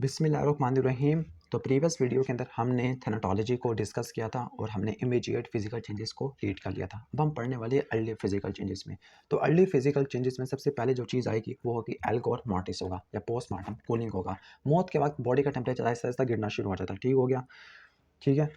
बिस्मिल्लाहिर्रहमानिर्रहीम। तो previous video के अंदर हमने थैनाटोलॉजी को डिस्कस किया था और हमने इमीडिएट फिजिकल चेंजेस को रीड कर लिया था। अब हम पढ़ने वाले अर्ली फिजिकल चेंजेस में। तो अर्ली फिजिकल चेंजेस में सबसे पहले जो चीज़ आएगी वो होगी एल्गोर मॉर्टिस होगा या पोस्टमार्टम कूलिंग होगा। मौत के वक्त बॉडी का टेम्परेचर आहिस्ता आहिस्ता गिरना शुरू हो जाता है। ठीक हो गया। ठीक है।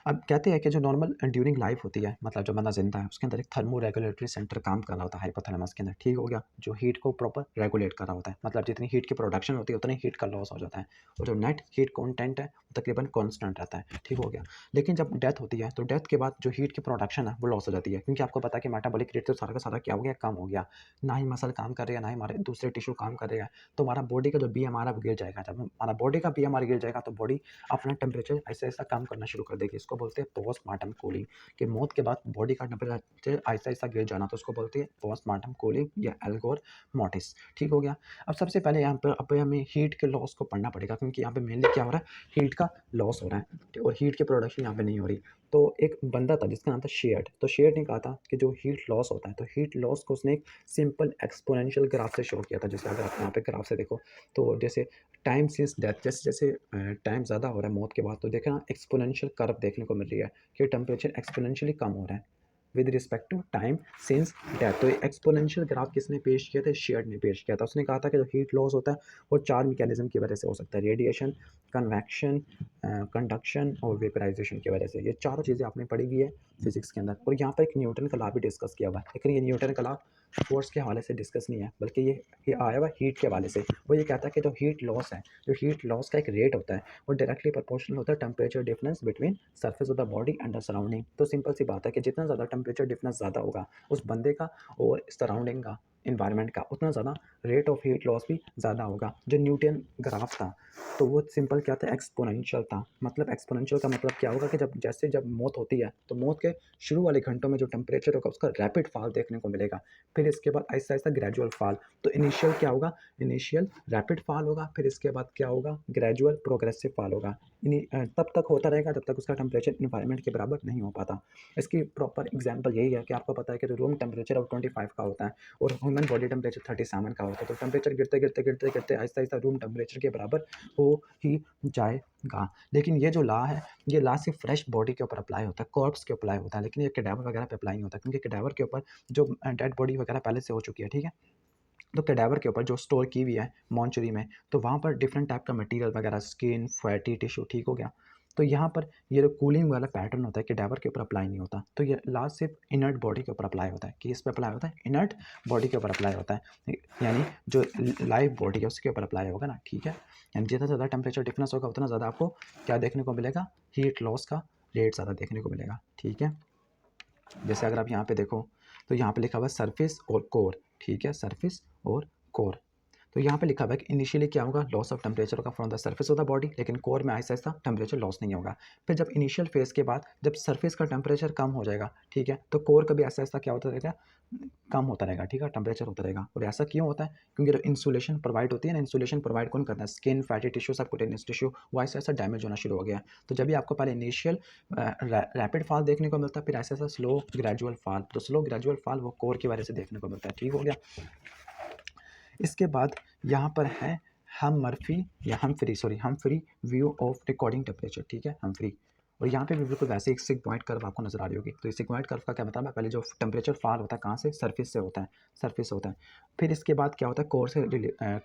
अब कहते हैं कि जो नॉर्मल ड्यूरिंग लाइफ होती है, मतलब जो बंदा जिंदा है उसके अंदर एक थर्मो रेगुलेटरी सेंटर काम कर रहा होता है हाइपोथैलेमस के अंदर। ठीक हो गया। जो हीट को प्रॉपर रेगुलेट कर रहा होता है, मतलब जितनी हीट की प्रोडक्शन होती है उतनी हीट का लॉस हो जाता है और जो नेट हीट कंटेंट है वो तकरीबन कांस्टेंट रहता है। ठीक हो गया। लेकिन जब डेथ होती है तो डेथ के बाद जो हीट की प्रोडक्शन है वो लॉस हो जाती है, क्योंकि आपको पता है कि मेटाबॉलिक रेट तो सारा का सारा क्या हो गया, कम हो गया। ना ही मसल काम कर रहे हैं, ना ही हमारे दूसरे टिश्यू काम कर रहे हैं। तो हमारा बॉडी का जो BMR गिर जाएगा। जब हमारा बॉडी का BMR गिर जाएगा तो बॉडी अपना टेम्परेचर ऐसा ऐसा काम करना शुरू कर देगी। इसको बोलते हैं पोस्टमार्टम कूलिंग, कि मौत के बाद बॉडी का टेम्परेचर ऐसा ऐसा गिर जाना, तो उसको बोलते हैं पोस्टमार्टम कूलिंग या एल्गोर मॉर्टिस। ठीक हो गया। अब सबसे पहले यहाँ पर अब हमें हीट के लॉस को पढ़ना पड़ेगा, क्योंकि यहाँ पे मेनली क्या हो रहा है, हीट का लॉस हो रहा है और हीट की प्रोडक्शन यहाँ पे नहीं हो रही। तो एक बंदा था जिसका नाम था शेयर्ड। तो शेयर्ड ने कहा था कि जो हीट लॉस होता है, तो हीट लॉस को उसने एक सिंपल एक्सपोनेंशियल ग्राफ से शो किया था। जैसे अगर आप यहाँ पे ग्राफ से देखो तो जैसे टाइम सिंस डेथ, जैसे जैसे टाइम ज़्यादा हो रहा है मौत के बाद, तो देखा ना एक्सपोनेंशियल कर्व देखने को मिल रही है कि टेम्परेचर एक्सपोनेंशियली कम हो रहा है with respect to time since death. तो एक्सपोनेंशियल ग्राफ किसने पेश किया था, शेयर्ड ने पेश किया था। उसने कहा था कि जो हीट लॉस होता है वो 4 मैकेनिज्म की वजह से हो सकता है, रेडिएशन, कन्वेक्शन, कंडक्शन और वेपराइजेशन की वजह से। ये चारों चीज़ें आपने पढ़ी हुई है फिजिक्स के अंदर। और यहाँ पर एक न्यूटन का लॉ भी डिस्कस किया हुआ है, लेकिन ये न्यूटन का लॉ फोर्स के हवाले से डिस्कस नहीं है, बल्कि ये आया हुआ हीट के हवाले से। वो ये कहता है कि जो हीट लॉस है, जो हीट लॉस का एक रेट होता है वो डायरेक्टली प्रोपोर्शनल होता है temperature difference between surface of the body and the surrounding. तो सिंपल सी बात है कि जितना ज़्यादा टेम्परेचर डिफरेंस ज़्यादा होगा उस बंदे का और सराउंडिंग का, इन्वायरमेंट का, उतना ज़्यादा रेट ऑफ हीट लॉस भी ज़्यादा होगा। जो न्यूटन ग्राफ था तो वो सिंपल क्या था, एक्सपोनेंशियल था। मतलब एक्सपोनेंशियल का मतलब क्या होगा कि जब मौत होती है तो मौत के शुरू वाले घंटों में जो टेम्परेचर होगा उसका रैपिड फॉल देखने को मिलेगा। फिर इसके बाद आहिस्ता आहिस्ता ग्रेजुअल फॉल। तो इनिशियल क्या होगा, इनिशियल रैपिड फॉल होगा, फिर इसके बाद क्या होगा, ग्रेजुअल प्रोग्रेसिव फॉल होगा। तब तक होता रहेगा जब तक उसका टेम्परेचर इन्वायरमेंट के बराबर नहीं हो पाता। इसकी प्रॉपर एग्जांपल यही है कि आपको पता है कि जो रूम टेम्परेचर अब 25 का होता है और ह्यूमन बॉडी टेम्परेचर 37 का होता है। तो टेम्परेचर गिरते गिरते गिरते गिरते आहिस्ता आहिस्ता रूम टेम्परेचर के बराबर हो ही जाएगा। लेकिन ये जो लॉ है, ये लॉ सिर्फ फ्रेश बॉडी के ऊपर अप्लाई होता है, कॉर्प्स के अप्लाई होता है, लेकिन ये कैडावर वगैरह पे अप्लाई नहीं होता, क्योंकि कैडावर के ऊपर जो डेड बॉडी वगैरह पहले से हो चुकी है। ठीक है। तो कैडावर के ऊपर जो स्टोर की हुई है मॉन्चुरी में, तो वहाँ पर डिफरेंट टाइप का मटेरियल वगैरह, स्किन, फैटी टिश्यू। ठीक हो गया। तो यहाँ पर ये जो कूलिंग वाला पैटर्न होता है कैडावर के ऊपर अप्लाई नहीं होता। तो ये लास्ट सिर्फ इनर्ट बॉडी के ऊपर अप्लाई होता है। कि इस पर अप्लाई होता है, इनर्ट बॉडी के ऊपर अप्लाई होता है, यानी जो लाइव बॉडी है उसके ऊपर अप्लाई होगा ना। ठीक है। यानी जितना ज़्यादा टेम्परेचर डिफरेंस होगा उतना ज़्यादा आपको क्या देखने को मिलेगा, हीट लॉस का रेट ज़्यादा देखने को मिलेगा। ठीक है। जैसे अगर आप यहाँ पे देखो तो यहाँ पे लिखा हुआ है सरफेस और कोर। ठीक है, सरफेस और कोर। तो यहाँ पे लिखा हुआ है कि इनिशियली क्या होगा, लॉस ऑफ टेम्परेचर होगा from the surface of the body, लेकिन कोर में आहिस्ता आहिस्ता टेम्परेचर लॉस नहीं होगा। फिर जब इनिशियल फेज के बाद जब सरफेस का टेम्परेचर कम हो जाएगा, ठीक है, तो कोर का भी आहिस्ता आहिस्ता क्या होता रहेगा, कम होता रहेगा। ठीक है, टेम्परेचर होता रहेगा। और ऐसा क्यों होता है, क्योंकि जो इंसुलेशन प्रोवाइड होती है ना, इंसुलेशन प्रोवाइड कौन करता है, skin, fatty tissue, subcutaneous tissue, वो ऐसा ऐसा डैमेज होना शुरू हो गया। तो जब भी आपको पहले इनिशियल रैपिड फॉल देखने को मिलता है, फिर ऐसा ऐसा स्लो ग्रेजुअल फॉल। तो स्लो ग्रेजुअल फॉल वो कोर की वजह से देखने को मिलता है। ठीक हो गया। इसके बाद यहाँ पर है हमफ्री या हमफ्री व्यू ऑफ रिकॉर्डिंग टेम्परेचर। ठीक है, हमफ्री। और यहाँ पे भी बिल्कुल वैसे एक सिग्मॉइड कर्व आपको नजर आ रही होगी। तो इस सिग्मॉइड कर्व का क्या मतलब है, पहले जो टेम्परेचर फॉल होता है कहाँ से, सरफेस से होता है, सरफेस से होता है। फिर इसके बाद क्या होता है, कोर से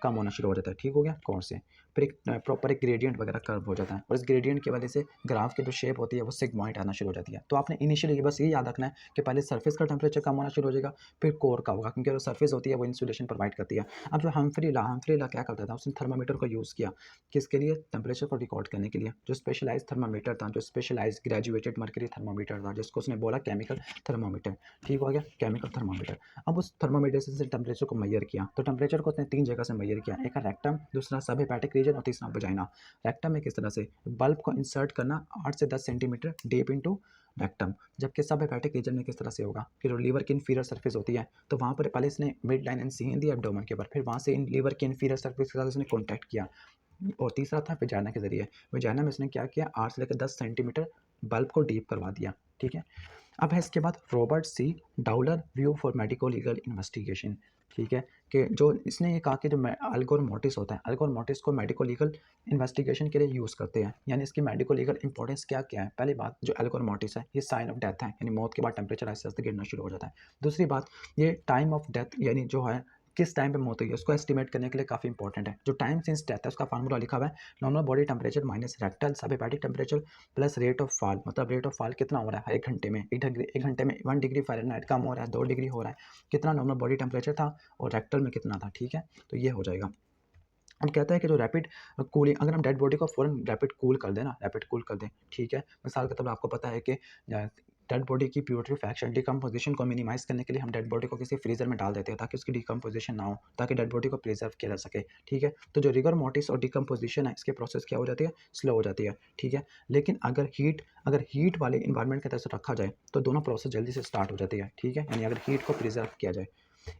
कम होना शुरू हो जाता है। ठीक हो गया, कोर से। फिर एक प्रॉपर एक ग्रेडियंट वगैरह कर्व हो जाता है, और इस ग्रेडियंट की वजह से ग्राफ की जो शेप होती है वो सिग्मॉइड आना शुरू हो जाती है। तो आपने इनिशियली बस ये याद रखना है कि पहले सरफेस का टेम्परेचर कम होना शुरू हो जाएगा, फिर कोर का होगा, क्योंकि जो सरफेस होती है वो इंसुलेशन प्रोवाइड करती है। अब जो हम्फ्री ला क्या करता था, उसने थर्मामीटर को यूज़ किया किसके लिए, टेम्परेचर को रिकॉर्ड करने के लिए। जो स्पेशलाइज थर्मामीटर था, जो स्पेशलाइज ग्रेजुएटेड मर्करी थर्मामीटर था, जिसको उसने बोला केमिकल थर्मामीटर। ठीक हो गया, केमिकल थर्मामीटर। अब उस थर्मामीटर से टेम्परेचर को मेजर किया। तो टेम्परेचर को उसने 3 जगह से मेजर किया, एक है रेक्टम, दूसरा सब हेपेटिक रीजन और तीसरा वजाइना। रेक्टम में किस तरह से बल्ब को इंसर्ट करना 8 से 10 सेंटीमीटर डीप इनटू रेक्टम, जबकि सब हेपेटिक रीजन में किस तरह से होगा कि जो लीवर की इन्फीरियर सरफेस होती है, तो वहाँ पर पहले इसने midline and see the abdomen के ऊपर, फिर वहाँ से इन लीवर की इन्फीरियर सरफेस के साथ इसने कॉन्टैक्ट किया। और तीसरा था वजाइना के जरिए। वजाइना में इसने क्या किया, 8 से लेकर 10 सेंटीमीटर बल्ब को डीप करवा दिया। ठीक है। अब है इसके बाद Robert C Dowler view for medico legal investigation. ठीक है, कि जो इसने ये कहा कि जो अल्कोर मोर्टिस होता है, अल्कोर मोर्टिस को मेडिको लीगल इन्वेस्टिगेशन के लिए यूज़ करते हैं। यानी इसकी मेडिको लीगल इंपॉर्टेंस क्या क्या है? पहली बात, जो अल्कोर मोर्टिस है, ये साइन ऑफ डेथ है, यानी मौत के बाद टेम्परेचर आहिस्ते आहिस्ते गिरना शुरू हो जाता है। दूसरी बात, ये टाइम ऑफ डेथ, यानी जो है किस टाइम पे मौत हुई है उसको एस्टिमेट करने के लिए काफ़ी इंपॉर्टेंट है। जो टाइम सिंस डेथ है उसका फार्मूला लिखा हुआ है, normal body temperature minus rectal subhepatic temperature plus rate of fall. मतलब रेट ऑफ फॉल कितना हो रहा है 1 घंटे में, 1 घंटे में 1 डिग्री फ़ारेनहाइट कम हो रहा है, 2 डिग्री हो रहा है, कितना नॉर्मल बॉडी टेम्परेचर था और रेक्टल में कितना था। ठीक है, तो ये हो जाएगा। अब कहता है कि जो रैपिड कूलिंग, अगर हम डेड बॉडी को फ़ौरन रैपिड कूल कर दें ना, रैपिड कूल कर दें, ठीक है। मिसाल के तौर पे आपको पता है कि डेड बॉडी की प्यूट्रीफैक्शन डिकम्पोजिशन को मिनिमाइज़ करने के लिए हम डेड बॉडी को किसी फ्रीज़र में डाल देते हैं ताकि उसकी डिकम्पोजिशन ना हो, ताकि डेड बॉडी को प्रिजर्व किया जा सके। ठीक है, तो जो रिगर मोर्टिस और डिकम्पोजिशन है इसकी प्रोसेस क्या हो जाती है, स्लो हो जाती है। ठीक है, लेकिन अगर हीट वाले इन्वायरमेंट की तरफ से रखा जाए तो दोनों प्रोसेस जल्दी से स्टार्ट हो जाती है। ठीक है, यानी अगर हीट को प्रिजर्व किया जाए।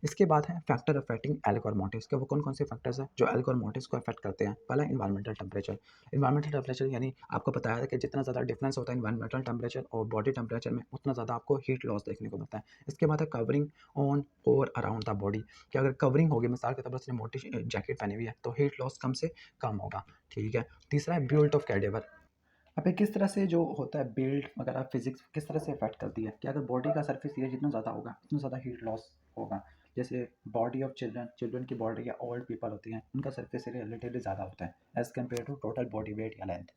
इसके बाद है फैक्टर अफेक्टिंग एल्कोर मोर्टिस के, वो कौन कौन से फैक्टर्स हैं जो एल्कोर मोर्टिस को अफेक्ट करते हैं। पहला इन्वायरमेंटल टेम्परेचर। इन्वायरमेंटल टेम्परेचर यानी आपको बताया था कि जितना ज़्यादा डिफरेंस होता है इन्वायरमेंटल टेम्परेचर और बॉडी टेम्परेचर में, उतना ज़्यादा आपको हीट लॉस देखने को मिलता है। इसके बाद है कवरिंग ऑन और अराउंड द बॉडी, कि अगर कवरिंग होगी, मिसाल के तौर पर उसने मोटी जैकेट पहनी हुई है तो हीट लॉस कम से कम होगा। ठीक है, तीसरा है बिल्ट ऑफ कैडेवर। अब ये किस तरह से जो होता है बिल्ड वगैरह फिजिक्स किस तरह से इफेक्ट करती है कि अगर बॉडी का सरफेस एरिया जितना ज़्यादा होगा उतना ज़्यादा हीट लॉस होगा। जैसे बॉडी ऑफ चिल्ड्रन, चिल्ड्रन की बॉडी या ओल्ड पीपल होती हैं, उनका सरफेस एरिया रिलेटिवली ज़्यादा होता है as compared to total body weight या लेंथ,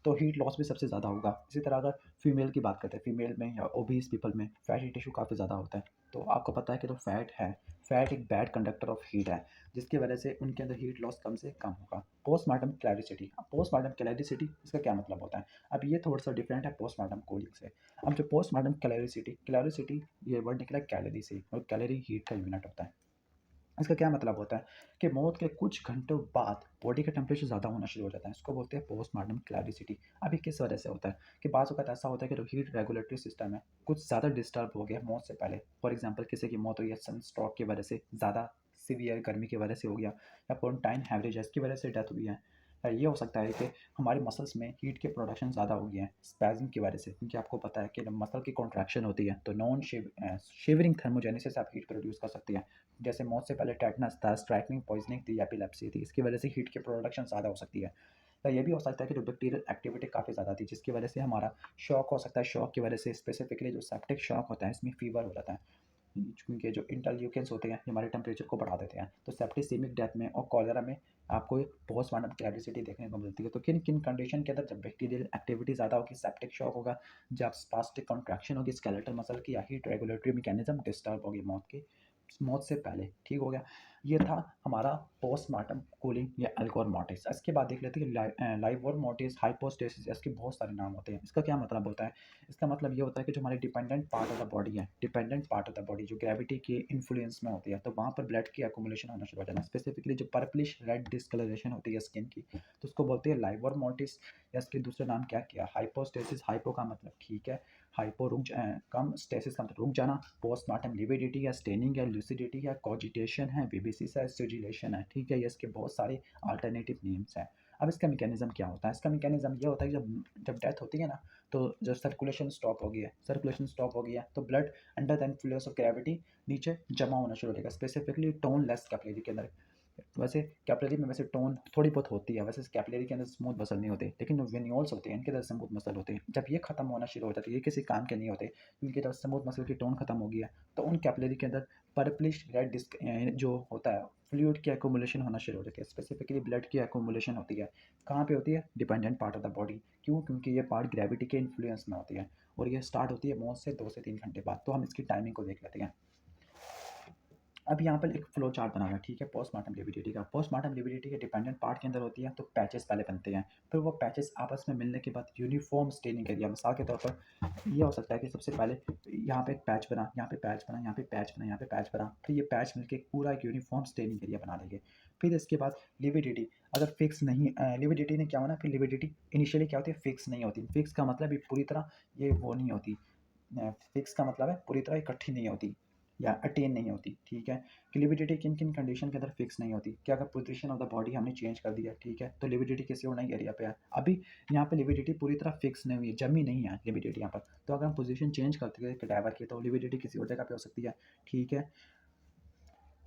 तो हीट लॉस भी सबसे ज़्यादा होगा। इसी तरह अगर फीमेल की बात करते हैं, फीमेल में या ओबीस पीपल में फैटी टिश्यू काफ़ी ज़्यादा होता है। तो आपको पता है कि जो फैट है, फैट एक बैड कंडक्टर ऑफ हीट है, जिसकी वजह से उनके अंदर हीट लॉस कम से कम होगा। पोस्टमार्टम क्लैरिसिटी, अब पोस्टमार्टम क्लैरिसिटी इसका क्या मतलब होता है? अब ये थोड़ा सा डिफरेंट है पोस्टमार्टम कूलिंग से। अब जो पोस्टमार्टम क्लैरिसिटी, क्लैरिसिटी ये वर्ड निकला कैलोरी से, और कैलोरी हीट का यूनिट होता है। इसका क्या मतलब होता है कि मौत के कुछ घंटों बाद बॉडी का टेम्परेचर ज़्यादा होना शुरू हो जाता है, इसको बोलते हैं पोस्टमार्टम क्लैरिसिटी। अभी किस वजह से होता है कि बाज़ वक़्त ऐसा होता है कि जो हीट रेगुलेटरी सिस्टम है कुछ ज़्यादा डिस्टर्ब हो गया मौत से पहले। फॉर एग्जांपल किसी की मौत हुई है सनस्ट्रोक की वजह से, ज़्यादा सीवियर गर्मी की वजह से हो गया, या पोर्टाइन हैमरेज की वजह से डेथ हुई है, या ये हो सकता है कि हमारे मसल्स में हीट के प्रोडक्शन ज़्यादा हो गया है स्पैज़म की वजह से, क्योंकि आपको पता है कि जब मसल की कॉन्ट्रैक्शन होती है तो नॉन शिवरिंग थर्मोजेनेसिस आप हीट प्रोड्यूस कर सकती है। जैसे मौत से पहले टेटनस था, स्ट्राइकनिंग पॉइजनिंग थी, एपिलेप्सी थी, इसकी वजह से हीट की प्रोडक्शन ज़्यादा हो सकती है। या ये भी हो सकता है कि जो बैक्टीरियल एक्टिविटी काफ़ी ज़्यादा थी जिसकी वजह से हमारा शॉक हो सकता है, शॉक की वजह से स्पेसिफिकली जो सेप्टिक शॉक होता है इसमें फीवर हो जाता है, क्योंकि जो इंटरल्यूकेंस होते हैं ये हमारे टेम्परेचर को बढ़ा देते हैं। तो सेप्टिसेमिक डेथ में और कॉलेरा में आपको एक पोस्टमार्टम क्लैरिसिटी देखने को मिलती है। तो किन किन कंडीशन के अंदर जब बैक्टीरियल एक्टिविटी ज़्यादा होगी, सेप्टिक शॉक होगा, जब स्पास्टिक कॉन्ट्रैक्शन होगी स्केलेटल मसल की, या हीट रेगुलेटरी मैकेनिज्म डिस्टर्ब होगी मौत से पहले। ठीक हो गया, ये था हमारा पोस्टमार्टम कूलिंग या एल्कोर मोर्टिस। इसके बाद देख लेते हैं लाइवर मोर्टिस, हाइपोस्टेसिस, इसके बहुत सारे नाम होते हैं। इसका क्या मतलब होता है? इसका मतलब ये होता है कि जो हमारी dependent part of the body है, dependent part of the body जो ग्रेविटी के इन्फ्लुएंस में होती है, तो वहाँ पर ब्लड की एक्युमुलेशन होना शुरू हो जाना है। स्पेसिफिकली जो पर्पलिश रेड डिस्कलरेशन होती है स्किन की, तो उसको बोलते हैं लाइवर मोर्टिस, या इसके दूसरे नाम क्या किया, हाइपोस्टेसिस। हाइपो का मतलब ठीक है, हाइपो कम, स्टेसिस का मतलब रुक जाना। पोस्टमार्टम लिविडिटी या स्टेनिंग है, लूसिडिटी है, कॉजिटेशन है, बेबीसिस है, सिजिलेशन है। ठीक है, ये इसके बहुत सारे अल्टरनेटिव नेम्स हैं। अब इसका मैकेनिज्म क्या होता है? इसका मैकेनिज्म ये होता है कि जब जब डेथ होती है ना, तो जब सर्कुलेशन स्टॉप हो गया, सर्कुलेशन स्टॉप हो गया तो blood under the influence of gravity नीचे जमा होना शुरू हो जाएगा, स्पेसिफिकली टोन लेस कैपिलरी के अंदर। वैसे कैपिलरी में वैसे टोन थोड़ी बहुत होती है, वैसे कैपिलरी के अंदर स्मूथ मसल नहीं होते, लेकिन जो वेन्यूल्स होते हैं इनके अंदर स्मूथ मसल होते हैं। जब ये खत्म होना शुरू हो जाती है, ये किसी काम के नहीं होते, क्योंकि जब स्मूथ मसल की टोन खत्म हो गया तो उन कैपिलरी के अंदर पर्पलिश रेड डिस्क जो होता है फ्लूइड की एक्यूमुलेशन होना शुरू हो जाती है, स्पेसिफिकली ब्लड की एक्यूमुलेशन होती है। कहाँ पे होती है? Dependent part of the body. क्यों? क्योंकि ये पार्ट ग्रेविटी के इन्फ्लुएंस में होती है, और ये स्टार्ट होती है मौत से 2 से 3 घंटे बाद। तो हम इसकी टाइमिंग को देख लेते हैं। अब यहाँ पर एक फ्लो चार्ट बना हुआ है, ठीक है, पोस्टमार्टम लिविडिटी का। पोस्टमार्टम लिविडिटी के डिपेंडेंट पार्ट के अंदर होती है, तो पैचेस पहले बनते हैं, फिर वो पैचेस आपस में मिलने के बाद यूनिफॉर्म स्टेनिंग एरिया, मिसाल के तौर पर ये हो सकता है कि सबसे पहले यहाँ पे एक पैच बना, यहाँ पे पैच बना, यहाँ पे पैच बना, यहाँ पे पैच बना, फिर ये पैच मिलकर पूरा एक यूनिफॉर्म स्टेनिंग एरिया बना देंगे। फिर इसके बाद लिविडिटी, अगर फिक्स नहीं, लिविडिटी ने क्या होना, फिर लिविडिटी इनिशियली क्या होती है, फिक्स नहीं होती। फिक्स का मतलब ये पूरी तरह ये वो नहीं होती, फिक्स का मतलब है पूरी तरह इकट्ठी नहीं होती या अटेन नहीं होती। ठीक है, कि लिविडिटी किन किन कंडीशन के अंदर फिक्स नहीं होती, कि अगर पोजीशन ऑफ द बॉडी हमने चेंज कर दिया, ठीक है, तो लिविडिटी किसी और नई एरिया पे है। अभी यहाँ पे लिविडिटी पूरी तरह फिक्स नहीं हुई है, जमी नहीं है लिविडिटी यहाँ पर, तो अगर हम पोजीशन चेंज करते हैं कैडावर की तो लिविडिटी किसी और जगह पे हो सकती है। ठीक है,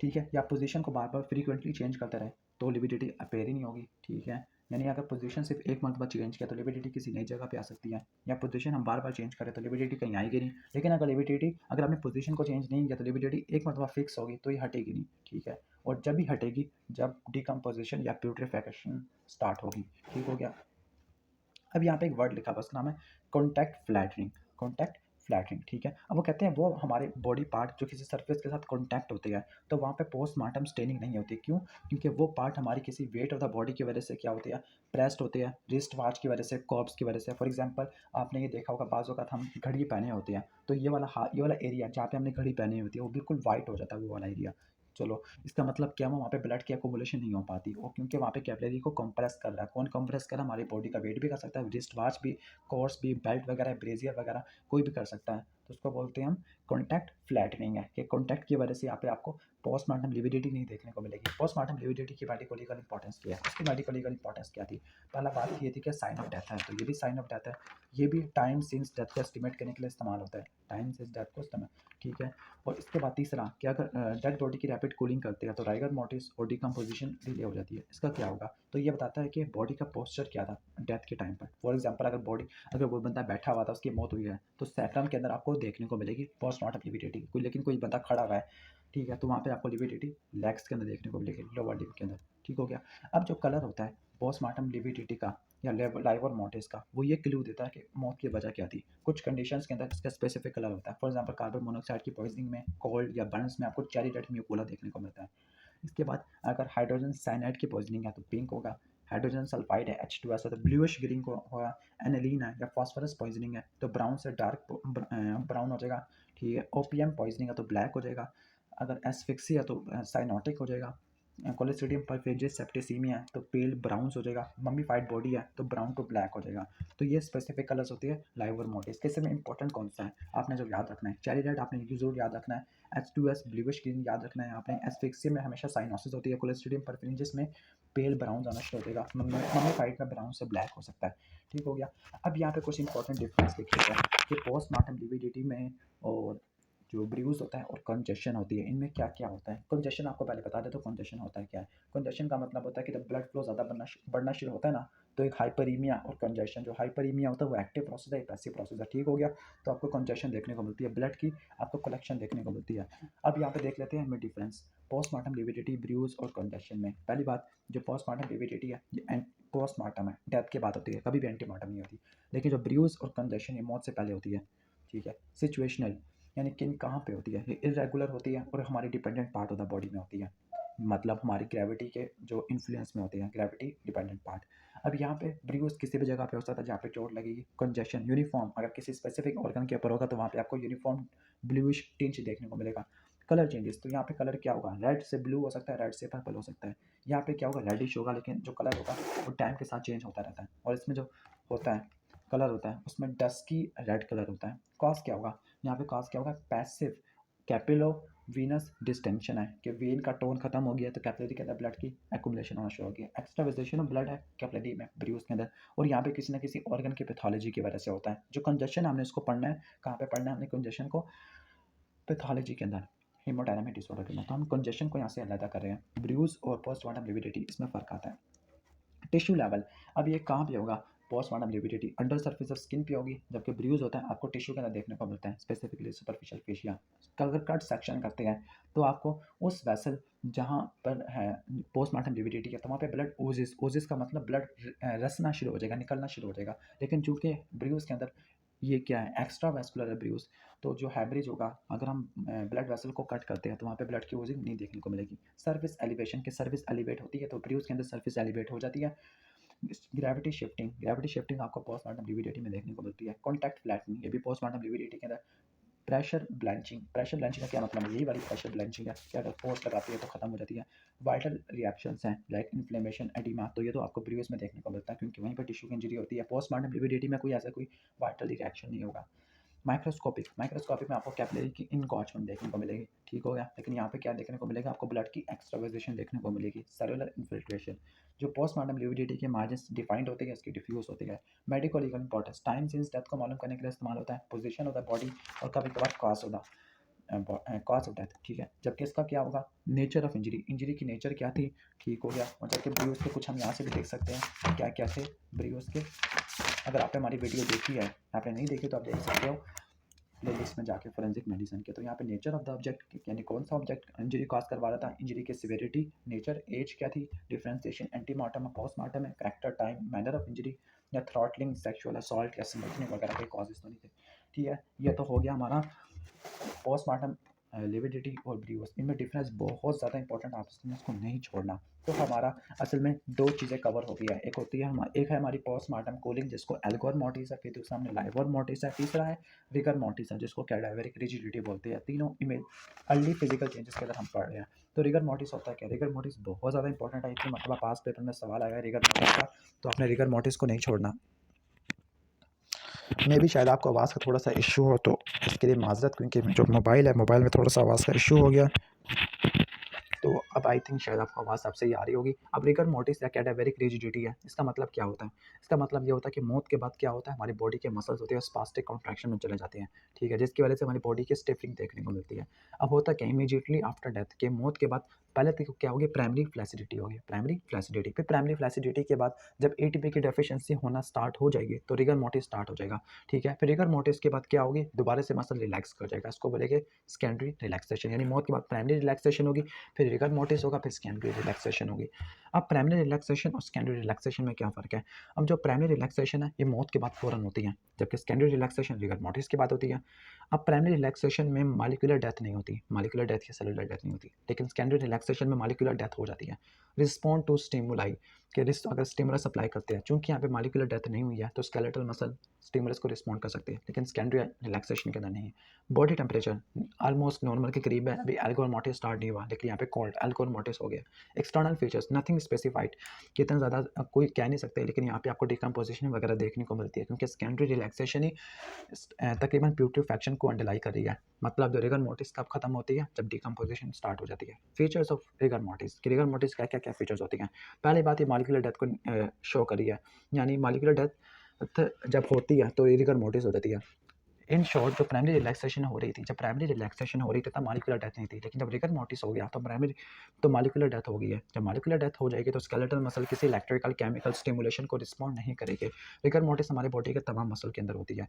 ठीक है, या पोजीशन को बार बार फ्रीक्वेंटली चेंज करते रहे तो लिबिडिटी अपेयर ही नहीं होगी। ठीक है, यानी अगर पोजीशन सिर्फ एक मरतबा चेंज किया तो लिबिडिटी किसी नई जगह पे आ सकती है, या पोजीशन हम बार बार चेंज करें तो लिबिडिटी कहीं आएगी नहीं। लेकिन अगर आपने पोजीशन को चेंज नहीं किया तो लिबिडिटी एक मरतबा फिक्स होगी, तो ये हटेगी नहीं। ठीक है, और जब भी हटेगी जब डिकम्पोजिशन या प्यूट्रिफिकेशन स्टार्ट होगी। ठीक हो गया। अब यहाँ पे एक वर्ड लिखा हुआ, उसका नाम है कॉन्टैक्ट फ्लैटरिंग। कॉन्टैक्ट फ्लैटरिंग, ठीक है। अब वो कहते हैं वो हमारे बॉडी पार्ट जो किसी सरफेस के साथ कॉन्टैक्ट होते हैं तो वहाँ पे पोस्टमार्टम स्टेनिंग नहीं होती। क्यों? क्योंकि वो पार्ट हमारी किसी वेट ऑफ द बॉडी की वजह से क्या होते हैं, प्रेस्ड होते हैं, रिस्ट वाच की वजह से, कॉर्ब्स की वजह से। फॉर एग्जांपल आपने ये देखा होगा बाजू का हम घड़ी पहने होते हैं तो ये वाला एरिया जहाँ पे हमने घड़ी पहनी होती है वो बिल्कुल वाइट हो जाता है, वो वाला एरिया। चलो, इसका मतलब क्या हुआ, वहाँ पे ब्लड की एकोमुलेशन नहीं हो पाती, वो क्योंकि वहाँ पे कैपिलरी को कंप्रेस कर रहा है। कौन कंप्रेस कर रहा है? हमारी बॉडी का वेट भी कर सकता है, रिस्ट वॉच भी, कोर्स भी, बेल्ट वगैरह, ब्रेजियर वगैरह कोई भी कर सकता है। तो उसको बोलते हैं हम कॉन्टैक्ट फ्लैटनिंग है, कि कॉन्टैक्ट की वजह से यहाँ पे आपको पोस्टमार्टम लिविडिटी नहीं देखने को मिलेगी। पोस्टमार्टम लिविडिटी की मेडिको लीगल इंपॉर्टेंस क्या है? उसकी मेडिको लीगल इंपॉर्टेंस क्या थी? पहला बात ये थी कि साइन ऑफ डेथ है, तो ये भी साइन ऑफ डेथ है। ये भी टाइम सिंस डेथ को एस्टिमेट करने के लिए इस्तेमाल होता है, टाइम सिंस डेथ को इस्तेमाल। ठीक है, और इसके बाद तीसरा कि अगर डेड बॉडी की रैपिड कूलिंग करते हैं तो राइगर मोर्टिस और डिकम्पोजिशन डिले हो जाती है। इसका क्या होगा? तो ये बताता है कि बॉडी का पोस्चर क्या था डेथ के टाइम पर। फॉर एग्जांपल अगर वो बंदा बैठा हुआ था, उसकी मौत हुई है, तो सैक्रम के अंदर आपको देखने को मिलेगी पोस्टमार्टम लिविडिटी। लेकिन कोई बंदा खड़ा हुआ है, ठीक है, तो वहाँ पे आपको लिविडिटी लेग्स के अंदर देखने को मिलेगी, लोअर लिम्ब के अंदर। ठीक हो गया। अब जो कलर होता है पोस्टमार्टम लिविडिटी का या लाइवर मोर्टिस का, वो ये क्लू देता है कि मौत की वजह क्या थी। कुछ कंडीशंस के अंदर इसका स्पेसिफिक कलर होता है। फॉर एग्जांपल कार्बन मोनोऑक्साइड की पॉइजनिंग में, कोल्ड या बर्न्स में आपको चेरी रेड म्यूकोला देखने को मिलता है। इसके बाद अगर हाइड्रोजन साइनाइड की पॉइजनिंग है तो पिंक होगा, हाइड्रोजन सल्फाइड है H2S है तो ब्लूइश ग्रीन को होगा, एनिलीन है या फॉस्फोरस पॉइजनिंग है तो ब्राउन से डार्क ब्राउन हो जाएगा। ठीक है, ओपीएम पॉइजनिंग है तो ब्लैक हो जाएगा, अगर एस्फिक्सी है तो साइनोटिक हो जाएगा, कोलेस्ट्रीडियम परफेजियस सेप्टिसीमिया है तो पेल ब्राउन हो जाएगा, मम्मीफाइड बॉडी है तो ब्राउन टू ब्लैक हो जाएगा। तो ये स्पेसिफिक कलर्स होती है लाइवर मोटिस। इसके में इंपॉर्टेंट कौन सा है आपने जो याद रखना है? चेरी रेड आपने जरूर याद रखना है, H2S ब्लूइश ग्रीन याद रखना है आपने, एस्फिक्सिया में हमेशा साइनोसिस होती है, कोलेस्ट्रीडियम परफेजियस में पेल ब्राउन जाना शुरू हो जाएगा, मम्मीफाइड में ब्राउन से ब्लैक हो सकता है। ठीक हो गया। अब यहाँ पे कुछ इंपॉर्टेंट डिफरेंस लिखे गए हैं कि पोस्टमार्टम लिविडिटी में और जो ब्रूज होता है और कंजेशन होती है, इनमें क्या क्या होता है। कंजेशन आपको पहले बता दे तो कंजेशन होता है क्या है। कंजेशन का मतलब होता है कि जब ब्लड फ्लो ज़्यादा बढ़ना शुरू होता है ना, तो एक हाइपरीमिया और कंजेशन, जो हाइपरीमिया होता है वो एक्टिव प्रोसेस है, पैसिव प्रोसेस है। ठीक हो गया। तो आपको कंजेशन देखने को मिलती है, ब्लड की आपको कलेक्शन देखने को मिलती है। अब यहाँ पे देख लेते हैं इनमें डिफरेंस पोस्टमार्टम लिविडिटी, ब्रूज और कंजेशन में। पहली बात, जो पोस्टमार्टम लिविडिटी है ये पोस्टमार्टम है, डेथ के बाद होती है, कभी भी एंटीमार्टम नहीं होती। लेकिन जो ब्रूज और कंजेशन ये मौत से पहले होती है। ठीक है, सिचुएशनल यानी किन कहाँ पे होती है, ये इरेगुलर होती है और हमारी dependent part of the body में होती है, मतलब हमारी ग्रेविटी के जो इन्फ्लुएंस में होती है, ग्रेविटी डिपेंडेंट पार्ट। अब यहाँ पे ब्रूज किसी भी जगह पे हो सकता है जहाँ पे चोट लगेगी। कंजेशन यूनिफॉर्म, अगर किसी स्पेसिफिक ऑर्गन के ऊपर होगा तो वहाँ पे आपको यूनिफॉर्म ब्लूइश टिंच देखने को मिलेगा। कलर चेंजेस, तो यहाँ पे कलर क्या होगा, रेड से ब्लू हो सकता है, रेड से पर्पल हो सकता है। यहाँ पे क्या होगा, रेडिश होगा, लेकिन जो कलर होगा वो टाइम के साथ चेंज होता रहता है। और इसमें जो होता है कलर होता है उसमें डस्की रेड कलर होता है। कॉज क्या होगा, यहाँ पे कॉज क्या होगा, पैसिव कैपिलो वीनस डिस्टेंशन है, कि वेन का टोन खत्म हो गया तो कैपिलरी के अंदर ब्लड की एक्यूमुलेशन होना शुरू हो गया। एक्स्ट्रावाइजेशन ऑफ ब्लड है कैपिलरी में, ब्रूज के अंदर, और यहाँ पे किसी ना किसी ऑर्गन की पैथोलॉजी की वजह से होता है। जो कंजेशन हमने इसको पढ़ना है, कहाँ पे पढ़ना है हमने कंजेशन को, पैथोलॉजी के अंदर, हेमोडायनामिक डिसऑर्डर के अंदर। तो हम कंजेशन को यहाँ से अलग कर रहे हैं। ब्रूज और पोस्टमार्टम लिविडिटी, इसमें फ़र्क आता है। टिश्यू लेवल, अब ये कहाँ पे होगा, postmortem lividity under surface of skin पे होगी, जबकि ब्रूज होता है आपको टिश्यू के अंदर देखने को मिलता है, स्पेसिफिकली सुपरफिशियल फेशिया। अगर कट सेक्शन करते हैं तो आपको उस वेसल जहाँ पर है पोस्टमार्टम लिविडिटी है तो वहाँ पे ब्लड ओजिस, ओजिस का मतलब ब्लड रसना शुरू हो जाएगा, निकलना शुरू हो जाएगा। लेकिन चूंकि ब्रूज के अंदर ये क्या है, एक्स्ट्रा वेस्कुलर है ब्रूज, तो जो हैमरेज होगा अगर हम ब्लड वेसल को कट करते हैं तो वहाँ पे ब्लड की ओजिंग नहीं देखने को मिलेगी। सर्विस एलिवेशन, के सर्विस एलिवेट होती है तो ब्रूज के अंदर सर्विस एलिवेट हो जाती है। ग्रेविटी शिफ्टिंग, ग्रेविटी शिफ्टिंग आपको पोस्टमार्टम लिविडिटी में देखने को मिलती है। कॉन्टैक्ट फ्लैटनिंग, ये भी पोस्टमार्टम लिविडिटी के अंदर। प्रेशर ब्लैंचिंग, प्रेशर ब्लैंचिंग का क्या मतलब है, यही वाली प्रेशर ब्लैंचिंग है कि अगर फोर्स लगाती है तो खत्म हो जाती है। वाइटल रिएक्शंस हैं लाइक इन्फ्लेमेशन, एडिमा, तो ये तो आपको ब्रूज में देखने को मिलता है क्योंकि वहीं पर टिश्यू की इंजरी होती है। पोस्टमार्टम लिविडिटी में कोई ऐसा कोई वाइटल रिएक्शन नहीं होगा। माइक्रोस्कोपिक में आपको कैपिलरी की इनगॉचमेंट देखने को मिलेगी। ठीक हो गया। लेकिन यहाँ पे क्या देखने को मिलेगा, आपको ब्लड की एक्स्ट्रावाइजेशन देखने को मिलेगी, सेलुलर इन्फिल्ट्रेशन। जो पोस्टमार्टम लिविडिटी के मार्जिन डिफाइंड होते हैं, इसकी डिफ्यूज होती है। Medical legal importance, time since death को मालूम करने के लिए इस्तेमाल होता है, पोजीशन ऑफ द बॉडी और कभी कभार cause of the cause of death, ठीक है। जबकि इसका क्या होगा, नेचर ऑफ इंजरी, इंजरी की नेचर क्या थी, ठीक हो गया। और जबकि ब्रूज के कुछ हम यहाँ से भी देख सकते हैं क्या क्या थे ब्रूज के। अगर आपने हमारी वीडियो देखी है, आपने नहीं देखी तो आप देख सकते हो प्लेलिस्ट में जाके फोरेंसिक मेडिसिन के। तो यहाँ पे नेचर ऑफ द ऑब्जेक्ट यानी कौन सा ऑब्जेक्ट इंजरी कॉज करवा रहा था, इंजरी की सिविरिटी, नेचर, एज क्या थी, डिफ्रेंसिएशन, एंटीमार्टम, पोस्टमार्टम है, factor, time, manner of injury, या थ्रॉटलिंग, सेक्सुअल असॉल्ट या स्मोकिंग वगैरह के कॉजेज तो नहीं थे, ठीक है। ये तो हो गया हमारा पोस्टमार्टम, लिविडिटी और ब्रूअस। इनमें डिफरेंस बहुत ज़्यादा इंपॉर्टेंट, आपने इसको नहीं छोड़ना। तो हमारा असल में दो चीज़ें कवर हो गई है, एक होती है एक है हमारी पोस्टमार्टम कूलिंग जिसको एल्गोर मोर्टिस है, फिर दूसरा हमने लाइवर मोर्टिस है, तीसरा है रिगर मोर्टिस है जिसको कैडावेरिक रिजिडिटी बोलते हैं। तीनों इमेज अर्ली फिजिकल चेंजेस के अंदर हम पढ़ रहे हैं। तो रिगर मोर्टिस होता है क्या, रिगर मोर्टिस बहुत ज़्यादा इंपॉर्टेंट है, इतनी मतलब पास पेपर में सवाल आया है रिगर मोर्टिस का, तो आपने रिगर मोर्टिस को नहीं छोड़ना। मे भी शायद आपको आवाज़ का थोड़ा सा इशू हो, तो इसके लिए माजरत, क्योंकि जो मोबाइल है, मोबाइल में थोड़ा सा आवाज़ का इशू हो गया। तो अब आई थिंक शायद आपको आवाज़ आपसे ही आ रही होगी। अब रिगर मोर्टिस या कैडावेरिक रिजिडिटी है, इसका मतलब क्या होता है, इसका मतलब ये होता है कि मौत के बाद क्या होता है, हमारी बॉडी के मसल्स होते हैं स्पास्टिक कॉन्ट्रैक्शन में चले जाते हैं, ठीक है, जिसकी वजह से हमारी बॉडी की स्टिफनिंग देखने को मिलती है। अब होता क्या, इमीडिएटली आफ्टर डेथ के मौत के बाद पहले तो क्या होगी, प्राइमरी फ्लैसिडिटी होगी, प्राइमरी फ्लैसिडिटी। फिर प्राइमरी फ्लैसिडिटी के बाद जब एटीपी की डेफिशिएंसी होना स्टार्ट हो जाएगी तो रिगर मोर्टिस स्टार्ट हो जाएगा, ठीक है। फिर रिगर मोर्टिस के बाद क्या होगी, दोबारा से मसल रिलैक्स कर जाएगा, इसको बोलेंगे सेकेंडरी रिलैक्सेशन, यानी मौत के बाद प्राइमरी रिलैक्सेशन होगी, फिर रिगर मोर्टिस होगा, फिर सेकेंडरी रिलैक्सेशन होगी। अब प्राइमरी रिलैक्सेशन और सेकेंडरी रिलैक्सेशन में क्या फ़र्क है, अब जो प्राइमरी रिलैक्सेशन है ये मौत के बाद फ़ौरन होती है, जबकि सेकेंडरी रिलैक्सेशन रिगर मोर्टिस के बाद होती है। अब प्राइमरी रिलैक्सेशन में मॉलिक्यूलर डेथ नहीं होती, मॉलिक्यूलर डेथ या सेलुलर डेथ नहीं होती, लेकिन सेकेंडरी रिलैक्सेशन में मॉलिक्यूलर डेथ हो जाती है। रिस्पॉन्ड टू स्टिमुलाई के अगर स्टिमुलस अप्लाई करते हैं, चूंकि यहाँ पे मॉलिक्यूलर डेथ नहीं हुई है तो स्केलेटल मसल स्टिमुलस को रिस्पॉन्ड कर सकते हैं, लेकिन सेकेंडरी रिलैक्सेशन के अंदर नहीं। बॉडी टेम्परेचर ऑलमोस्ट नॉर्मल के करीब है, अभी एल्कोहल मोटिस स्टार्ट नहीं हुआ, लेकिन यहाँ पे कोल्ड एल्कोहल मोटिस हो गया। एक्सटर्नल फीचर्स नथिंग स्पेसिफाइड, कितना ज़्यादा कोई कह नहीं सकते, लेकिन यहाँ पे आपको डिकम्पोजिशन वगैरह देखने को मिलती है, क्योंकि सेकेंडरी रिलैक्सेशन ही तकरीबन प्यूट्रिफैक्शन को अंडरलाई कर रही है। मतलब जो रिगर मोटिस कब खत्म होती है, जब डिकम्पोजिशन स्टार्ट हो जाती है। फीचर्स ऑफ रिगर मोटिस, कि रिगर मोटिस क्या क्या क्या फीचर्स होती हैं। पहली बात, ये मॉलिक्यूलर डेथ को शो करी है, यानी मॉलिक्यूलर डेथ जब होती है तो रिगर मोटिस हो जाती है। इन शॉर्ट, जो प्राइमरी रिलैक्सेशन हो रही थी, जब प्राइमरी रिलैक्सेशन हो रही थी तब मॉलिक्यूलर डेथ नहीं थी, लेकिन जब रिगर मोटिस हो गया तो प्राइमरी तो मॉलिक्यूलर डेथ हो गई है। जब मॉलिक्यूलर डेथ हो जाएगी तो स्केलेटल मसल किसी इलेक्ट्रिकल केमिकल स्टिमुलेशन को रिस्पॉन्ड नहीं करेगी। रिगर मोटिस हमारे बॉडी के तमाम मसल के अंदर होती है,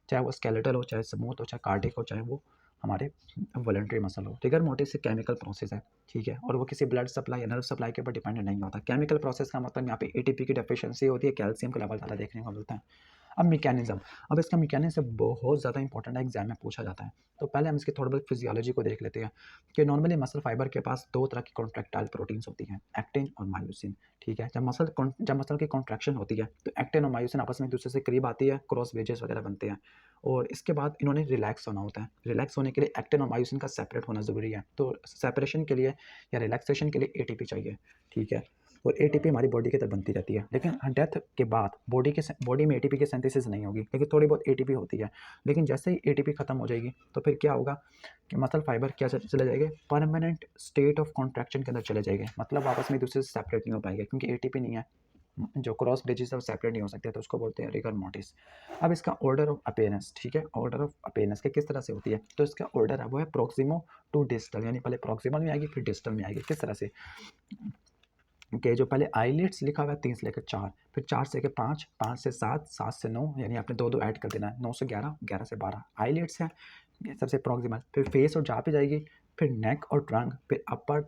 चाहे वो स्केलेटल हो, चाहे स्मूथ हो, चाहे कार्डिक हो, चाहे वो हमारे वॉलंटरी मसल हो। रिगर मोटिस एक केमिकल प्रोसेस है, ठीक है, और वो किसी ब्लड सप्लाई या नर्व सप्लाई के ऊपर डिपेंडेंट नहीं होता। केमिकल प्रोसेस का मतलब यहाँ पे एटीपी की डेफिशिएंसी होती है, कैल्शियम का लेवल ज़्यादा देखने को मिलता है। अब मैकेनिज्म, अब इसका मैकेनिज्म बहुत ज़्यादा इंपॉर्टेंट है, एग्जाम में पूछा जाता है। तो पहले हम इसकी थोड़ी बहुत फिजियोलॉजी को देख लेते हैं कि नॉर्मली मसल फाइबर के पास दो तरह की कॉन्ट्रैक्टाइल प्रोटीन्स होती हैं, एक्टिन और मायोसिन, ठीक है। जब मसल की कॉन्ट्रैक्शन होती है तो एक्टिन और मायोसिन आपस में एक दूसरे से करीब आती है, क्रॉस वेजेस वगैरह बनते हैं, और इसके बाद इन्होंने रिलैक्स होना होता है। रिलैक्स होने के लिए एक्टिन और मायोसिन का सेपरेट होना ज़रूरी है, तो सेपरेशन के लिए या रिलैक्सेशन के लिए एटीपी चाहिए, ठीक है। और एटीपी हमारी बॉडी के अंदर बनती रहती है, लेकिन डेथ के बाद बॉडी में एटीपी की सिंथेसिस नहीं होगी, लेकिन थोड़ी बहुत एटीपी होती है। लेकिन जैसे ही एटीपी खत्म हो जाएगी तो फिर क्या होगा कि मसल फाइबर क्या चले जाएंगे, परमानेंट स्टेट ऑफ कॉन्ट्रैक्शन के अंदर चले जाएंगे, मतलब आपस में एक दूसरे से सेपरेट नहीं हो पाएंगे, क्योंकि एटीपी नहीं है, जो क्रॉस ब्रिजेस है वो सेपरेट नहीं हो सकते, तो उसको बोलते हैं रिगर मोटिस। अब इसका ऑर्डर ऑफ अपीयरेंस, ठीक है, ऑर्डर ऑफ अपीयरेंस के किस तरह से होती है, तो इसका ऑर्डर है वो है प्रोक्सिमो टू डिस्टल, यानी पहले प्रोक्सिमल में आएगी फिर डिस्टल में आएगी। किस तरह से कि जो पहले आईलिट्स लिखा हुआ है 3 से लेकर 4, फिर 4 से लेकर 5, 5 से 7, 7 से 9, यानी आपने दो दो ऐड कर देना है, 9 से 11, 11 से 12 आईलिट्स है सबसे प्रॉक्सिमल। फिर फेस और जहाँ पे जाएगी, फिर नेक और ट्रंक, फिर अपर,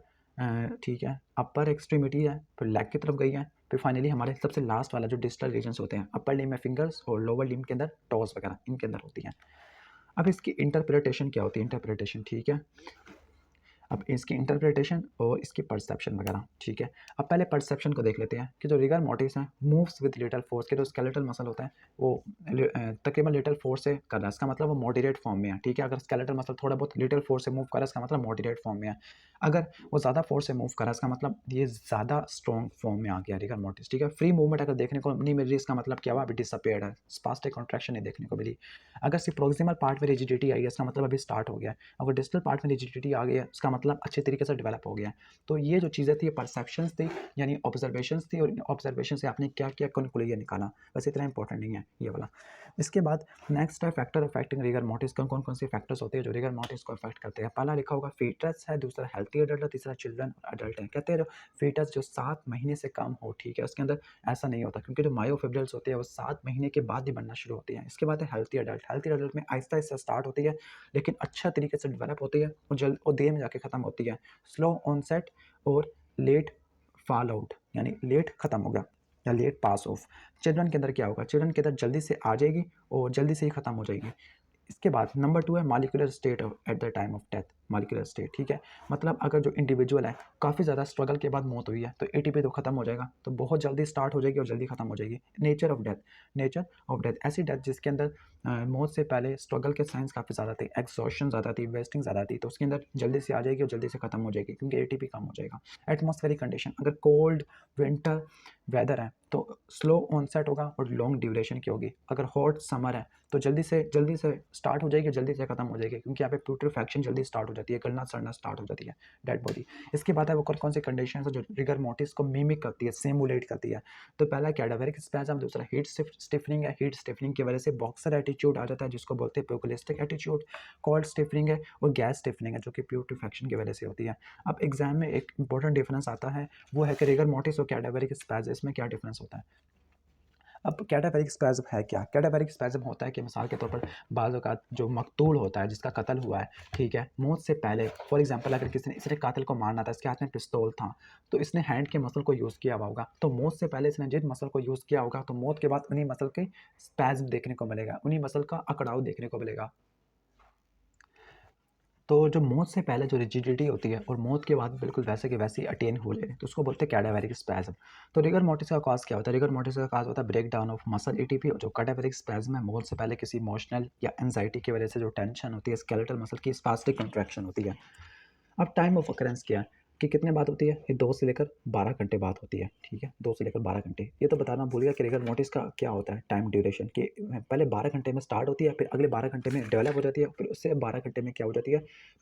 ठीक है, अपर एक्सट्रीमिटी है, फिर लेग की तरफ गई है, फिर फाइनली हमारे सबसे लास्ट वाला जो डिस्टल रीजन्स होते हैं, अपर लिम में फिंगर्स और लोअर लिम के अंदर टोस वगैरह इनके अंदर होती हैं। अब इसकी इंटरप्रिटेशन क्या होती है, इंटरप्रिटेशन, ठीक है, अब इसकी इंटरप्रिटेशन और इसकी परसेप्शन वगैरह, ठीक है। अब पहले परसेप्शन को देख लेते हैं कि जो रिगर मोटिस है मूव्स विद लिटल फोर्स, के जो स्केलेटल मसल होता है वो तकरीबन लिटल फोर्स से कर रहा है, इसका मतलब वो मॉडरेट फॉर्म में है, ठीक है। अगर स्केलेटल मसल थोड़ा बहुत लिटल फोर्स से मूव कर रहा है, इसका मतलब मॉडरेट फॉर्म में है। अगर वो ज़्यादा फोर्स से मूव कर रहा है, इसका मतलब ये ज़्यादा स्ट्रॉन्ग फॉर्म में आ गया रिगर मोटिस, ठीक है। फ्री मूवमेंट अगर देखने को नहीं मिल रही, इसका मतलब क्या हुआ, अभी डिसअपेयर्ड है, स्पास्टिक कॉन्ट्रैक्शन नहीं देखने को मिली। अगर सिर्फ प्रोक्सिमल पार्ट में रिजिडिटी आई है, इसका मतलब अभी स्टार्ट हो गया है। अगर डिस्टल पार्ट में रिजिडिटी आ गई है, इसका मतलब अच्छे तरीके से डेवलप हो गया है। तो ये जो चीज़ें थी, परसेप्शंस थी, यानी ऑब्जर्वेशंस थी, और इन ऑब्जर्वेशन से आपने क्या क्या कंक्लूजन निकाला, बस इतना इंपॉर्टेंट नहीं है ये वाला। इसके बाद नेक्स्ट है फैक्टर अफेक्टिंग रिगर मोटिस। कौन कौन से फैक्टर्स होते हैं जो रिगर मोटिस को अफेक्ट करते हैं। पहला लिखा होगा फीटस है, दूसरा हेल्थी एडल्ट है, तीसरा चिल्ड्रन और एडल्ट है। कहते हैं जो फीटस जो 7 महीने से कम हो, ठीक है, उसके अंदर ऐसा नहीं होता, क्योंकि जो मायोफिब्रिल्स होती है वो 7 महीने के बाद ही बनना शुरू होती है। इसके बाद है हेल्थी एडल्ट। हेल्थी एडल्ट में आहिस्ता आहिस्ता स्टार्ट होती है, लेकिन अच्छा तरीके से डेवलप होती है और जल्द और देर में जाके ख़त्म होती है। स्लो ऑनसेट और लेट फॉल आउट, यानी लेट ख़त्म हो गया या लेट पास ऑफ। चिल्ड्रन के अंदर क्या होगा, चिल्ड्रन के अंदर जल्दी से आ जाएगी और जल्दी से ही ख़त्म हो जाएगी। इसके बाद नंबर 2 है molecular state at the time of death. Molecular state, ठीक है, मतलब अगर जो इंडिविजुअल है काफ़ी ज़्यादा स्ट्रगल के बाद मौत हुई है तो एटीपी तो ख़त्म हो जाएगा, तो बहुत जल्दी स्टार्ट हो जाएगी और जल्दी ख़त्म हो जाएगी। Nature of death, nature of death ऐसी डेथ जिसके अंदर मौत से पहले स्ट्रगल के साइंस काफ़ी ज़्यादा थे, एक्सॉशन ज़्यादा थी, वेस्टिंग ज़्यादा थी, तो उसके अंदर जल्दी से आ जाएगी और जल्दी से ख़त्म हो जाएगी क्योंकि एटीपी कम हो जाएगा। एटमॉस्फेरिक कंडीशन, अगर कोल्ड विंटर वेदर है तो स्लो ऑनसेट होगा और लॉन्ग ड्यूरेशन की होगी। अगर हॉट समर है तो जल्दी से स्टार्ट हो जाएगी, जल्दी से ख़त्म हो जाएगी, क्योंकि यहाँ पे प्यूट्रीफैक्शन जल्दी स्टार्ट हो जाती है, गलना सड़ना स्टार्ट हो जाती है डेड बॉडी। इसके बाद है वो कौन कौन सी कंडीशन है जो रिगर मोटिस को मिमिक करती है, सिमुलेट करती है। तो पहला कैडावेरिक स्पैज़म, दूसरा हीट स्टिफनिंग है, हीट स्टिफनिंग की वजह से बॉक्सर एटीट्यूड आ जाता है जिसको बोलते हैं प्यूगिलिस्टिक एटीट्यूड। कोल्ड स्टिफनिंग है और गैस स्टिफनिंग है जो कि प्यूट्रीफैक्शन की वजह से होती है। अब एग्जाम में एक इंपॉर्टेंट डिफरेंस आता है, वो है कि रिगर मोटिस और कैडावेरिक स्पैज़म में क्या डिफरेंस होता है। अब कैटापेरिक स्पैज़म है क्या? कैटापेरिक स्पैज़म होता है कि मिसाल के तौर पर बाज़ औक़ात जो मक़तूल होता है, जिसका कत्ल हुआ है, ठीक है, मौत से पहले फॉर एग्ज़ाम्पल अगर किसी ने इसने कातिल को मारना था, इसके हाथ में पिस्तौल था, तो इसने हैंड के मसल को यूज़ किया हुआ होगा, तो मौत से पहले इसने जिन मसल को यूज़ किया होगा, तो मौत के बाद उन्हीं मसल के स्पैज़म देखने को मिलेगा, उन्हीं मसल का अकड़ाव देखने को मिलेगा। तो जो मौत से पहले जो रिजिडिटी होती है और मौत के बाद बिल्कुल वैसे के वैसे ही अटेन हो जाए, तो उसको बोलते हैं कैडावेरिक स्पैज़म। तो रिगर मोर्टिस का कॉज़ क्या होता है? रिगर मोर्टिस का कॉज़ होता है break down of muscle ATP. और जो कैडावेरिक स्पैज़म है, मौत से पहले किसी इमोशनल या एंग्जायटी की वजह से जो टेंशन होती है, स्केलेटल मसल की स्पास्टिक कंट्रैक्शन होती है। अब टाइम ऑफ अकरेंस क्या है कि कितने बाद होती है? ये 2 से लेकर 12 घंटे बाद होती है, ठीक है? 2 से लेकर 12 घंटे। ये तो बताना भूल गया कि रिगर मोर्टिस का क्या होता है टाइम ड्यूरेशन, कि पहले 12 घंटे में स्टार्ट होती है, फिर अगले 12 घंटे में डेवलप हो जाती है, फिर उससे 12 घंटे में क्या हो जाती है?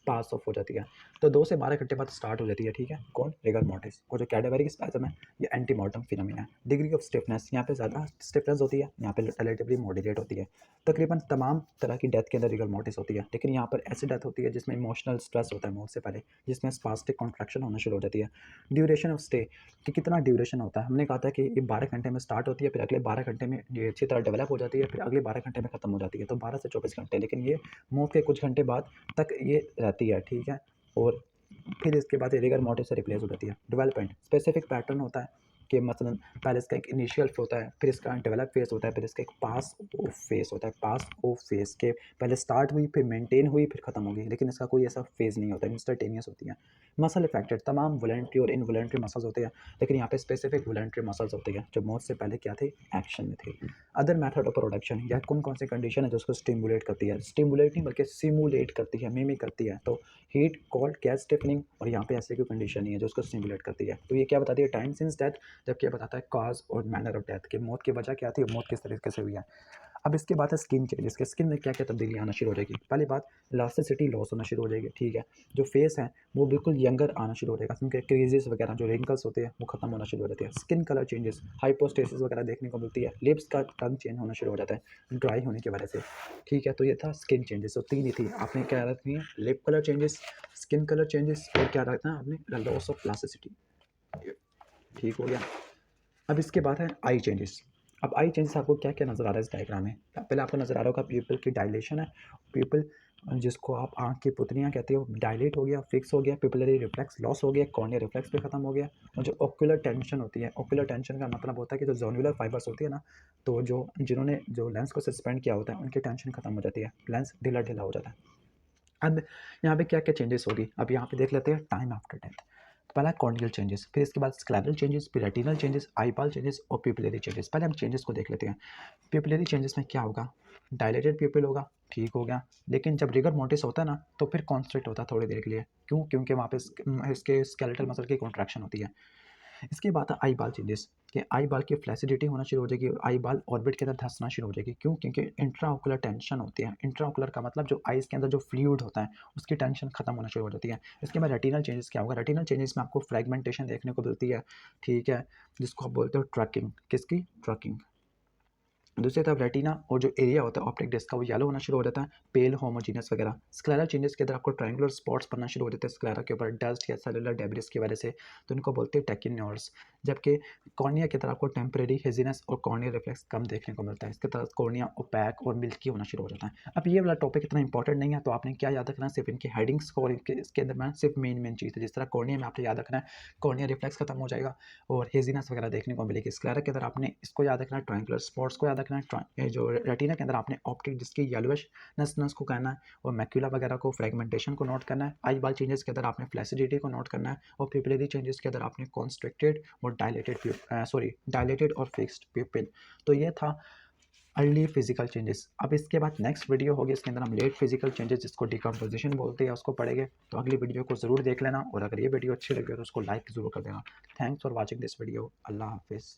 पास ऑफ हो जाती है। तो 2 से 12 घंटे बाद स्टार्ट हो जाती है, ठीक है? कौन? Rigor mortis. और जो कैडावेरिक स्पैज़म है, ये एंटीमॉर्टम फिनोमेना है। डिग्री ऑफ स्टिफनेस, यहाँ पे ज़्यादा स्टिफनेस होती है, यहाँ पे रिलेटिवली मॉडरेट होती है। तकरीबन तमाम तरह की डेथ के अंदर रिगर मोर्टिस होती है, लेकिन यहाँ पर ऐसी डेथ होती है जिसमें इमोशनल स्ट्रेस होता है मौत से पहले, जिसमें स्पास्टिक कॉन्ट्रैक्शन होना शुरू हो जाती है। ड्यूरेशन ऑफ स्टे, कि कितना ड्यूरेशन होता है, हमने कहा था कि ये 12 घंटे में स्टार्ट होती है, फिर अगले 12 घंटे में ये अच्छी तरह डेवलप हो जाती है, फिर अगले 12 घंटे में ख़त्म हो जाती है, तो 12 से 24 घंटे, लेकिन ये मौत के कुछ घंटे बाद तक ये रहती है, ठीक है? और फिर इसके बाद ये रिगर मोर्टिस से रिप्लेस हो जाती है। डेवलपमेंट स्पेसिफिक पैटर्न होता है कि मसलन पहले इसका एक इनिशियल होता है, फिर इसका डेवलप फेज़ होता है, फिर इसका एक पास ऑफ फेज़ होता है। पास ऑफ फेज़ के पहले स्टार्ट हुई, फिर मेंटेन हुई, फिर ख़त्म हो गई, लेकिन इसका कोई ऐसा फेज़ नहीं होता है, इंस्टेंटेनियस होती है। मसल इफेक्टेड, तमाम वॉलंटरी और इनवॉलंटरी मसल्स होते हैं, लेकिन यहाँ पे स्पेसिफिक वॉलंटरी मसल्स होते हैं जो मौत से पहले क्या थे? एक्शन में थे। अदर मेथड ऑफ प्रोडक्शन, या कौन कौन सी कंडीशन है जो उसको स्टिमुलेट करती है? स्टिमुलेट नहीं बल्कि सिमुलेट करती है, मिमिक करती है। तो हीट, कोल्ड, गैस स्टिफनिंग, और यहाँ पे ऐसी कोई कंडीशन नहीं है जो उसको स्टिमुलेट करती है। तो ये क्या बताती है? टाइम सिंस डेथ, जबकि ये बताता है कॉज और मैनर ऑफ डेथ, कि मौत की वजह क्या थी और मौत किस तरीके से हुई है। अब इसके बाद है स्किन चेंजेस, के स्किन में क्या क्या तब्दीली आना शुरू हो जाएगी। पहली बात, इलास्टिसिटी लॉस होना शुरू हो जाएगी, ठीक है? जो फेस है वो बिल्कुल यंगर आना शुरू हो जाएगा, क्योंकि क्रीजेस वगैरह जो रिंकल्स होते हैं वो खत्म होना शुरू हो जाते हैं। स्किन कलर चेंजेस, हाइपोस्टेसिस वगैरह देखने को मिलती है। लिप्स का रंग चेंज होना शुरू हो जाता है ड्राई होने की वजह से, ठीक है? तो ये था स्किन चेंजेस। तो 3 ही थी, आपने क्या रखनी है? Lip colour changes, skin colour changes, और क्या रखना है आपने? लॉस ऑफ प्लास्टिसिटी, ठीक हो गया? अब इसके बाद है आई चेंजेस। अब आई चेंजेस आपको क्या क्या नज़र आ रहा है इस डायग्राम में? पहले आपको नज़र आ रहा होगा प्यूपिल की डायलेशन है। प्यूपिल जिसको आप आँख की पुतलियाँ कहते हो, डायलेट हो गया, फिक्स हो गया, पिपलरी रिफ्लेक्स लॉस हो गया, कॉर्निया रिफ्लेक्स भी खत्म हो गया। और जो ओक्यूलर टेंशन होती है, ओक्यूलर टेंशन का मतलब होता है कि जो जोनुलर फाइबर्स होती है ना, तो जो जिन्होंने जो लेंस को सस्पेंड किया होता है उनकी टेंशन खत्म हो जाती है, लेंस ढीला ढीला हो जाता है। अब यहाँ पे क्या क्या चेंजेस होगी, अब यहाँ पे देख लेते हैं टाइम आफ्टर डेथ। पहला कॉर्नियल चेंजेस, फिर इसके बाद स्क्लेरल चेंजेस, फिर रेटिनल चेंजेस, आईबॉल चेंजेस और प्यूपिलरी चेंजेस। पहले हम चेंजेस को देख लेते हैं। प्यूपिलरी चेंजेस में क्या होगा? डायलेटेड प्यूपिल होगा, ठीक हो गया, लेकिन जब रिगर मोर्टिस होता है ना तो फिर कॉन्स्ट्रिक्ट होता है थोड़ी देर के लिए। क्यों? क्योंकि वहाँ पे इसके स्केलेटल मसल की कॉन्ट्रैक्शन होती है। इसके बाद है आई बाल चेंजेस, कि आई बाल की फ्लैसिडिटी होना शुरू हो जाएगी और आई बाल ऑर्बिट के अंदर धंसना शुरू हो जाएगी। क्यों? क्योंकि इंट्राओकुलर टेंशन होती है। इंट्राओकुलर का मतलब जो आइज़ के अंदर जो फ्लूइड होता है उसकी टेंशन खत्म होना शुरू हो जाती है। इसके बाद रेटिनल चेंजेस क्या होगा? रेटिनल चेंजेस में आपको फ्रेगमेंटेशन देखने को मिलती है, ठीक है, जिसको आप बोलते हो ट्रैकिंग। किसकी? ट्रैकिंग। दूसरी तरफ रेटिना और जो एरिया होता है ऑप्टिक डिस्क का वो येलो होना शुरू हो जाता है, पेल होमोजीनियस वगैरह। स्क्लेरल चेंजेस के अंदर आपको ट्रायंगुलर स्पॉट्स बनना शुरू हो जाते हैं स्क्लेरा के ऊपर, डस्ट या सेलुलर डेब्रिस की वजह से, तो इनको बोलते हैं टेक्टिन्यूल्स। जबकि कॉर्निया की तरफ आपको टेम्परेरी हेजीनेस और कॉर्नियल रिफ्लेक्स कम देखने को मिलता है। इसके तरफ कॉर्निया ओपैक और मिल्की होना शुरू हो जाता है। अब ये वाला टॉपिक इतना इंपॉर्टेंट नहीं है, तो आपने क्या याद रखना है? सिर्फ इनकी हेडिंग्स को, और इसके अंदर में सिर्फ मेन चीज़ है। जिस तरह कॉर्निया में आपने याद रखना है कॉर्निया रिफ्लेक्स खत्म हो जाएगा और हेजीनेस वगैरह देखने को मिलेगी। स्क्लेरा के अंदर आपने इसको याद रखना है, ट्रायंगुलर स्पॉट्स को याद रखना है, ये जो रेटिना के अंदर आपने ऑप्टिक जिसकी येलोइशनेस को कहना है और मैक्यूला वगैरह को, फ्रेगमेंटेशन को नोट करना है। आई बाल चेंजेस के अंदर आपने फ्लैसिडिटी को नोट करना है और पिपिलरी चेंजेस के अंदर आपने कॉन्स्ट्रिक्टेड और डायलेटेड और फिक्स्ड पिपिल। तो ये था अर्ली फिजिकल चेंजेस। अब इसके बाद नेक्स्ट वीडियो होगी, इसके अंदर हम लेट फिजिकल चेंजेस जिसको डिकम्पोजिशन बोलते हैं उसको पढ़ेंगे। तो अगली वीडियो को ज़रूर देख लेना और अगर ये वीडियो अच्छी लगी हो तो उसको लाइक ज़रूर कर देना। Thanks for watching this video. अल्लाह हाफिज़।